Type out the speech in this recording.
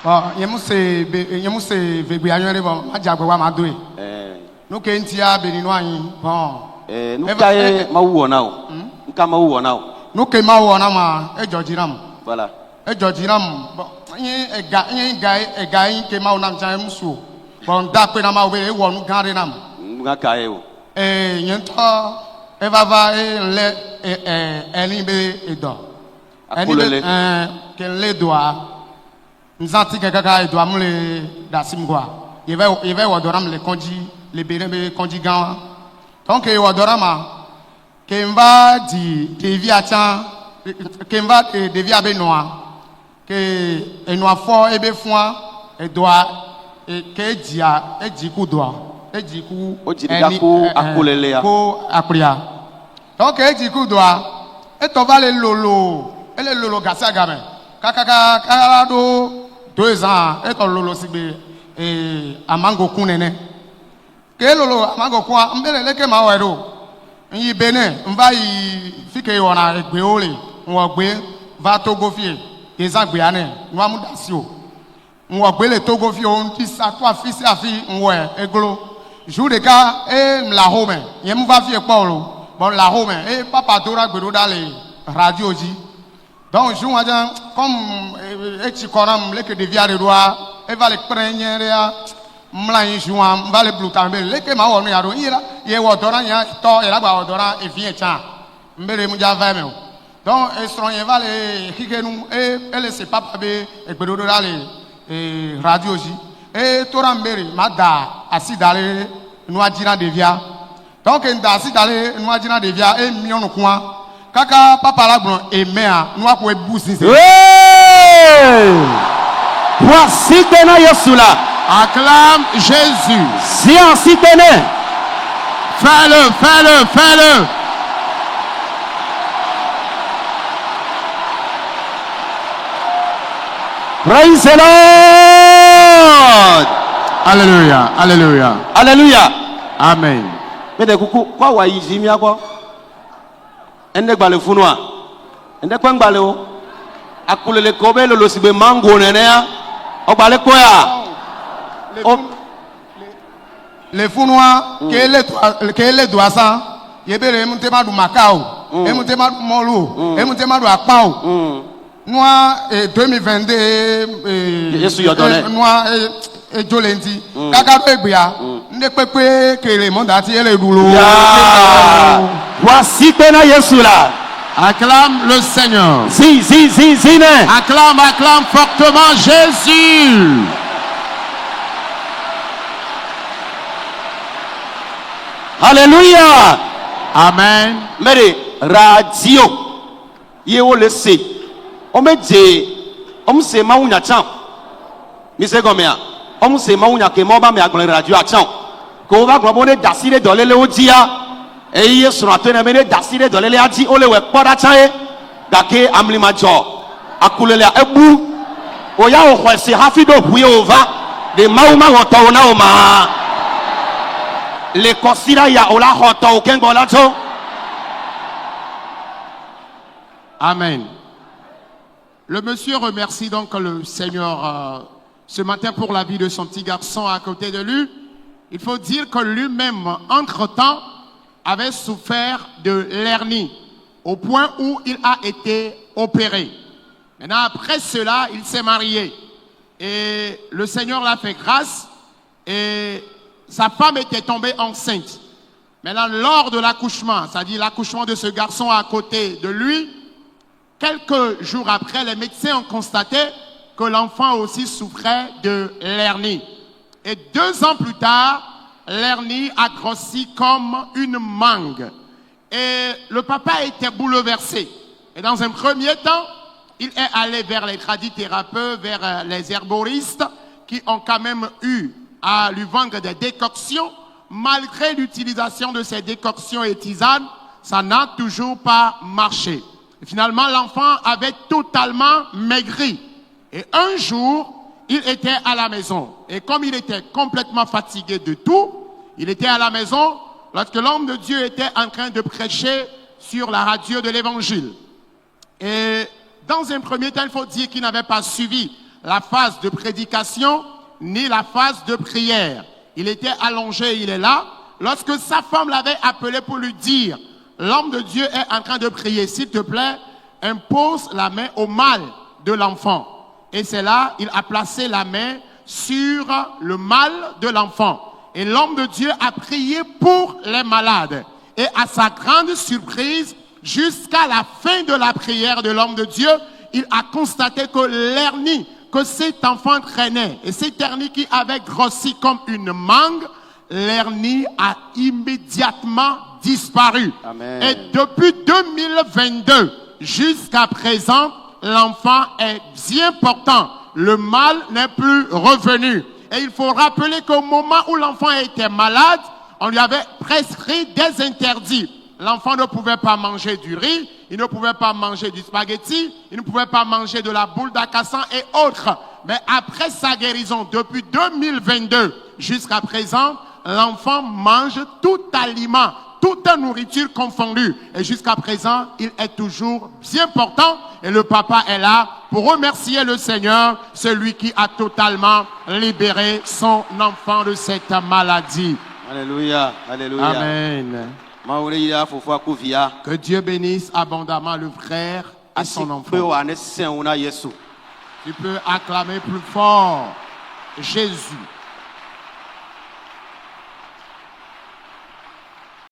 Bon, yemuse vegbe anyore bon, majagwe wa madoe. No ke ntia benino ayin. Bon. No kae mawu ona o. Nka mawu ona o. No ke mawu ona ma e jojiram. Voilà. E jojiram. Bon, yin ega yin ke mawu nam jan musu. Bon, da pe na mawu be e wonu ganre nam. Nga kae o. Yento e baba e le eni be edo. Akulele. Ke le doa. Nzanti kaka edo amule dasim kwa. Yeve wadoram le konji le berebe konji gan. Donc e wadorama ke mva di devi atan ke mva devi abe noa ke enwa fo ebe fua edoa ke dia ejiku doa ejiku eni akulele ya ko akria. Donc ejiku doa eto vale lolo ele lolo gasa game kaka do 2 ans eto lolo sigbe amango kunene ke lolo amango kwa mbele leke ma wero yi bene mva yi fike yona egbe ole won gbe va Togo fie ezagbe ane no amudasi o won gbe le Togo fie on ti sa to afisi afi nwe eglo jour de ka la home yem va fie polo bon la home papa dora gbero dale radio ji donc jour wajan comme e ti koram leke deviare doa e va le prenyer mla yin juan va le blutambe leke ma wonu yaro ira ye wodora ya to era gba wodora e fi echa mbere mu ja va me o donc estron ye va le hikenu ele se papa be egbedodo dale radio ji tora mbere ma da asidale nu ajina devia donc nda asidale nu ajina devia mi onu kwa kaka papa lagbon emea nu akwo ebusin se voici tena Yesula. Acclame Jésus. Si ainsi tenait. Fais-le, fais-le, fais-le. Praise the Lord. Alléluia, alléluia. Alléluia. Amen. Mais de coucou, quoi wa yiji mi akwa? Ende gbale funwa. Ende kwa ngbale o. Akulele kobe lo sibe mango nenea. Ogbale koya. Les Founois, que les doissants, yebere mutema du Macao, et mutema du Molo, et mutema du Akpao. Noir et 2022, noir et Jolenti, Kaka Bebia, ne peut pas que le monde entier les rouleaux. Voici Tena Yesula. Acclame le Seigneur. Si. Acclame, acclame fortement Jésus. Alléluia. Amen. Mère, radio. Yewo le se. On me dit, on se maunya chan. Mise gomea. On se maunya ke moba me agbon radio a chan. Ko va gbo ne dasire dolele odia. E ye sura to na me ne dasire dolele adi ole we poda chan e. Dake amlima jo. Akulele ebu. Oya o kwese hafido buye ova. De mauma woto na o ma. Les considérés ya ola hoto kengolato. Amen. Le monsieur remercie donc le Seigneur ce matin pour la vie de son petit garçon à côté de lui. Il faut dire que lui-même, entre-temps, avait souffert de l'hernie au point où il a été opéré. Maintenant, après cela, il s'est marié et le Seigneur l'a fait grâce et sa femme était tombée enceinte. Maintenant, lors de l'accouchement, c'est-à-dire l'accouchement de ce garçon à côté de lui, quelques jours après, les médecins ont constaté que l'enfant aussi souffrait de l'hernie. Et 2 ans plus tard, l'hernie a grossi comme une mangue. Et le papa était bouleversé. Et dans un premier temps, il est allé vers les tradithérapeutes, vers les herboristes qui ont quand même eu à lui vendre des décoctions. Malgré l'utilisation de ces décoctions et tisanes, ça n'a toujours pas marché. Et finalement, l'enfant avait totalement maigri. Et un jour, il était à la maison. Et comme il était complètement fatigué de tout, il était à la maison lorsque l'homme de Dieu était en train de prêcher sur la radio de l'évangile. Et dans un premier temps, il faut dire qu'il n'avait pas suivi la phase de prédication, ni la phase de prière. Il était allongé, il est là. Lorsque sa femme l'avait appelé pour lui dire, l'homme de Dieu est en train de prier, s'il te plaît, impose la main au mal de l'enfant. Et c'est là, il a placé la main sur le mal de l'enfant. Et l'homme de Dieu a prié pour les malades. Et à sa grande surprise, jusqu'à la fin de la prière de l'homme de Dieu, il a constaté que l'hernie que cet enfant traînait, et cette hernie qui avait grossi comme une mangue, l'hernie a immédiatement disparu. Amen. Et depuis 2022 jusqu'à présent, l'enfant est bien portant. Le mal n'est plus revenu. Et il faut rappeler qu'au moment où l'enfant était malade, on lui avait prescrit des interdits. L'enfant ne pouvait pas manger du riz, il ne pouvait pas manger du spaghetti, il ne pouvait pas manger de la boule d'acassan et autres. Mais après sa guérison, depuis 2022 jusqu'à présent, l'enfant mange tout aliment, toute nourriture confondue. Et jusqu'à présent, il est toujours bien portant. Et le papa est là pour remercier le Seigneur, celui qui a totalement libéré son enfant de cette maladie. Alléluia, alléluia. Amen. Que Dieu bénisse abondamment le frère et son enfant. Tu peux acclamer plus fort Jésus.